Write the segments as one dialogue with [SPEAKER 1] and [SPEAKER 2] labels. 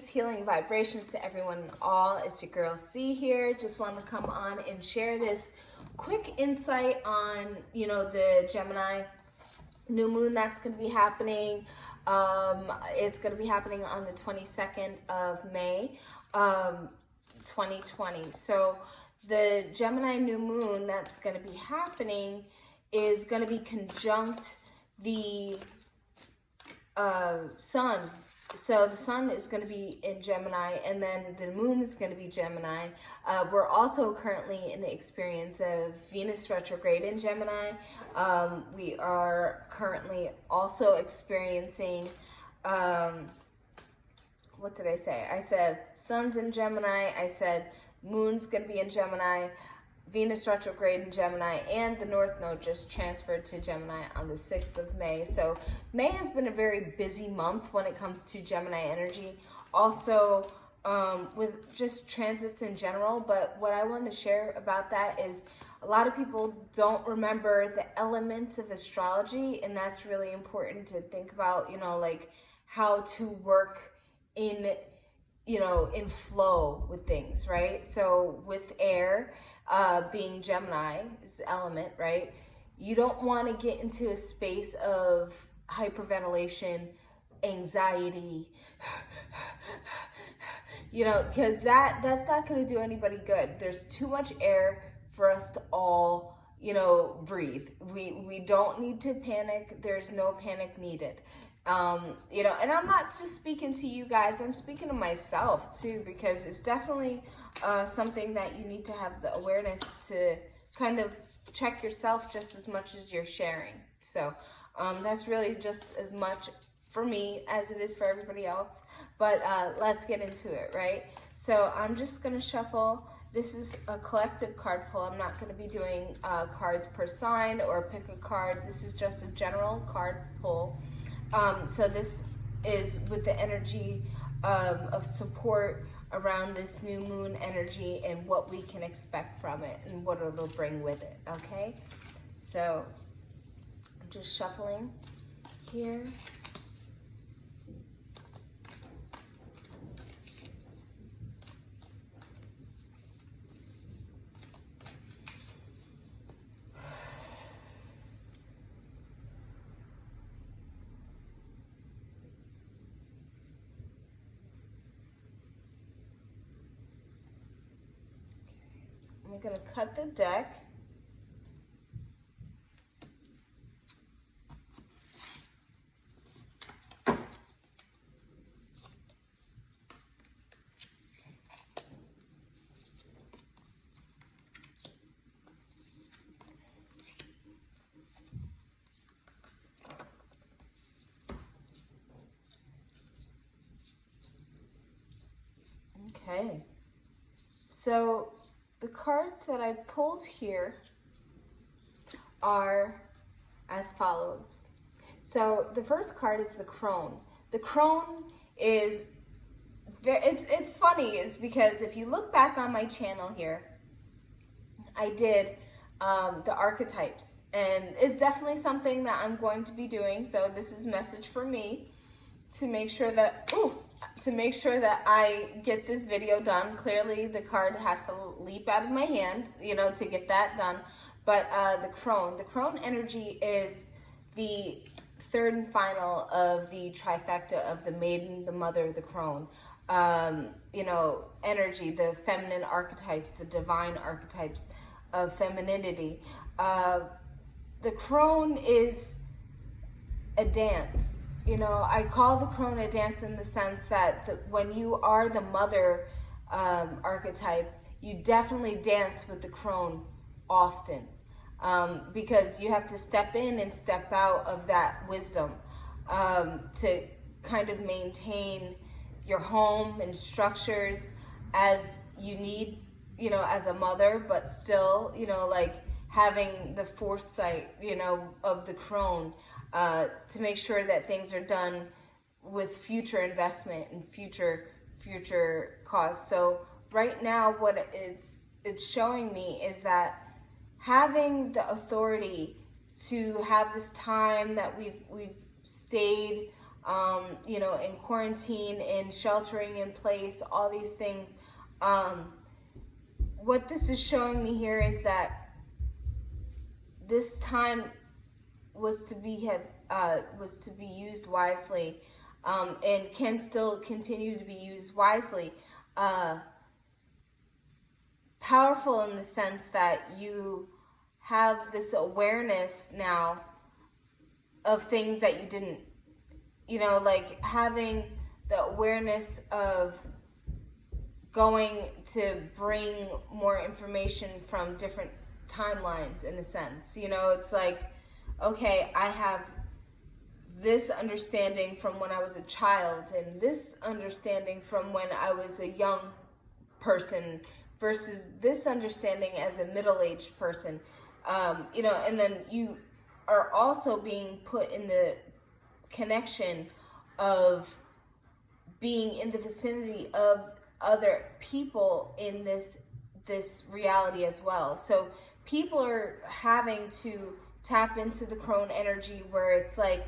[SPEAKER 1] peace, healing vibrations to everyone and all. It's your girl C here. Just wanted to come on and share this quick insight on, the Gemini new moon that's going to be happening. It's going to be happening on the 22nd of May, 2020. So the Gemini new moon that's going to be happening is going to be conjunct the sun. So the sun is going to be in Gemini, and then the moon is going to be Gemini. We're also currently in the experience of Venus retrograde in Gemini. We are currently also experiencing, what did I say? I said sun's in Gemini. I said moon's going to be in Gemini. Venus retrograde in Gemini, and the North Node just transferred to Gemini on the 6th of May. So May has been a very busy month when it comes to Gemini energy. Also, with just transits in general. But what I want to share about that is a lot of people don't remember the elements of astrology, and that's really important to think about, like how to work in, in flow with things, right? So with air, being Gemini is the element, right? You don't want to get into a space of hyperventilation, anxiety, because that's not going to do anybody good. There's too much air for us to all, breathe. We don't need to panic. There's no panic needed. And I'm not just speaking to you guys, I'm speaking to myself too, because it's definitely something that you need to have the awareness to kind of check yourself just as much as you're sharing. So that's really just as much for me as it is for everybody else. But let's get into it, right? So I'm just going to shuffle. This is a collective card pull. I'm not going to be doing cards per sign or pick a card. This is just a general card pull. So this is with the energy of support around this new moon energy and what we can expect from it and what it'll bring with it, okay? So I'm just shuffling here. I'm going to cut the deck. Okay. So the cards that I pulled here are as follows. So the first card is the crone. The crone is, it's funny is because if you look back on my channel here, I did the archetypes, and it's definitely something that I'm going to be doing. So this is a message for me to make sure that, I get this video done. Clearly the card has to leap out of my hand, to get that done. But the crone energy is the third and final of the trifecta of the maiden, the mother, the crone. Energy, the feminine archetypes, the divine archetypes of femininity. The crone is a dance. I call the crone a dance in the sense that when you are the mother archetype, you definitely dance with the crone often, because you have to step in and step out of that wisdom to kind of maintain your home and structures as you need, as a mother, but still, like having the foresight, of the crone. To make sure that things are done with future investment and future cause. So right now, what it's showing me is that having the authority to have this time that we've stayed in quarantine, in sheltering in place, all these things. What this is showing me here is that this time was to be used wisely, and can still continue to be used wisely. Powerful in the sense that you have this awareness now of things that you didn't, like having the awareness of going to bring more information from different timelines, in a sense. It's like, okay, I have this understanding from when I was a child, and this understanding from when I was a young person, versus this understanding as a middle-aged person. And then you are also being put in the connection of being in the vicinity of other people in this reality as well. So people are having to tap into the crone energy, where it's like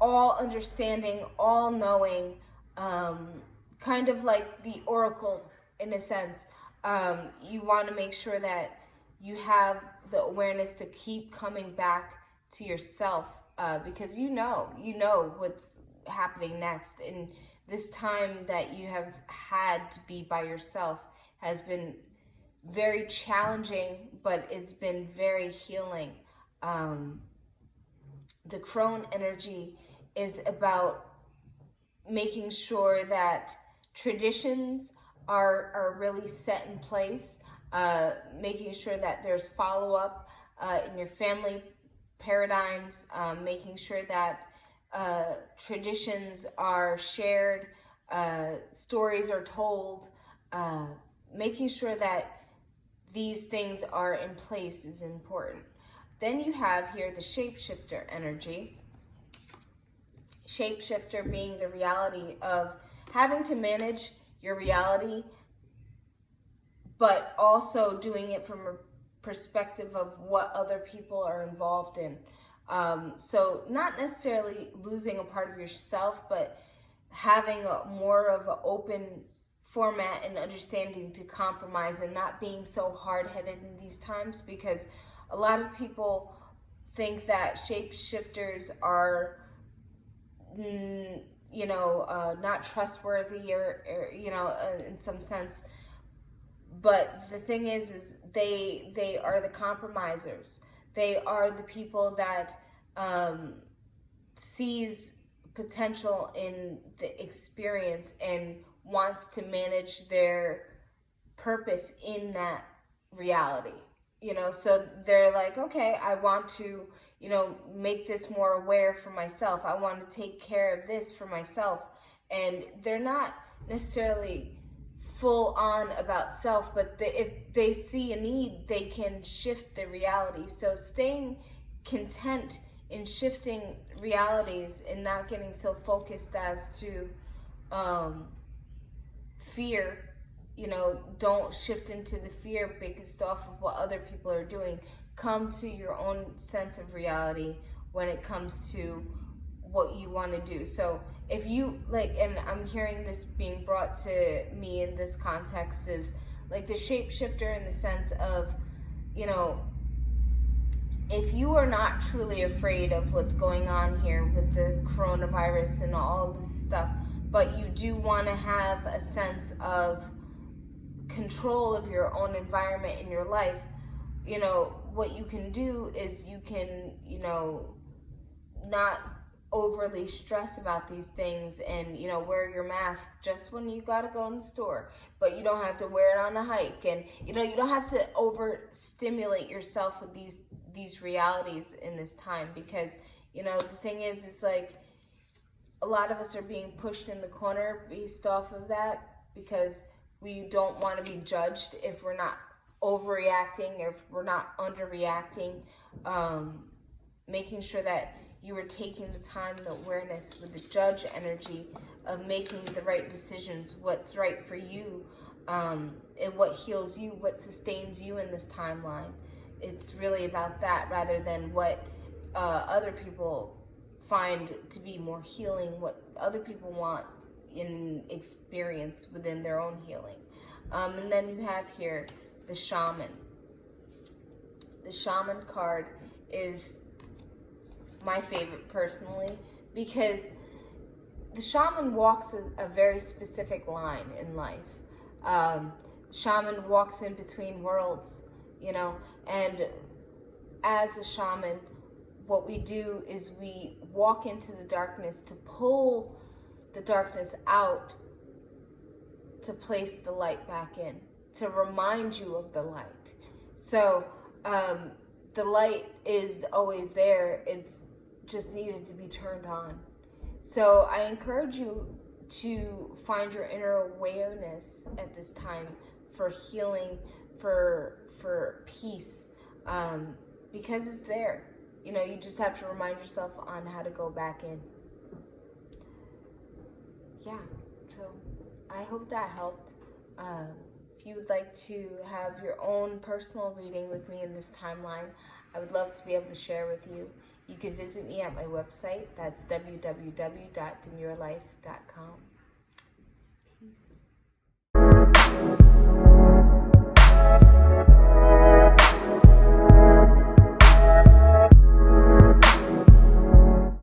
[SPEAKER 1] all understanding, all knowing, kind of like the oracle in a sense. You want to make sure that you have the awareness to keep coming back to yourself, because you know what's happening next. And this time that you have had to be by yourself has been very challenging, but it's been very healing. The crone energy is about making sure that traditions are really set in place, making sure that there's follow-up in your family paradigms, making sure that traditions are shared, stories are told, making sure that these things are in place is important. Then you have here the shapeshifter energy. Shapeshifter being the reality of having to manage your reality, but also doing it from a perspective of what other people are involved in. So not necessarily losing a part of yourself, but having more of an open format and understanding to compromise, and not being so hard-headed in these times, because a lot of people think that shapeshifters are not trustworthy, or in some sense. But the thing is they are the compromisers. They are the people that sees potential in the experience and wants to manage their purpose in that reality. So they're like, okay, I want to, make this more aware for myself. I want to take care of this for myself. And they're not necessarily full on about self, but if they see a need, they can shift the reality. So staying content in shifting realities and not getting so focused as to fear. Don't shift into the fear based off of what other people are doing. Come to your own sense of reality when it comes to what you want to do. So if you and I'm hearing this being brought to me in this context, is like the shapeshifter, in the sense of, if you are not truly afraid of what's going on here with the coronavirus and all this stuff, but you do want to have a sense of control of your own environment in your life, what you can do is you can, not overly stress about these things, and wear your mask just when you gotta go in the store, but you don't have to wear it on a hike, and you don't have to overstimulate yourself with these realities in this time, because the thing is like a lot of us are being pushed in the corner based off of that, because we don't want to be judged if we're not overreacting, or if we're not underreacting. Making sure that you are taking the time and the awareness with the judge energy of making the right decisions, what's right for you, and what heals you, what sustains you in this timeline. It's really about that, rather than what other people find to be more healing, what other people want in experience within their own healing. And then you have here the shaman. The shaman card is my favorite personally, because the shaman walks a very specific line in life. Shaman walks in between worlds, you know, and as a shaman, what we do is we walk into the darkness to pull the darkness out, to place the light back in, to remind you of the light. So the light is always there, it's just needed to be turned on. So I encourage you to find your inner awareness at this time for healing, for peace, because it's there. You know, you just have to remind yourself on how to go back in. Yeah, so I hope that helped. If you would like to have your own personal reading with me in this timeline, I would love to be able to share with you. You can visit me at my website. That's www.demurelife.com.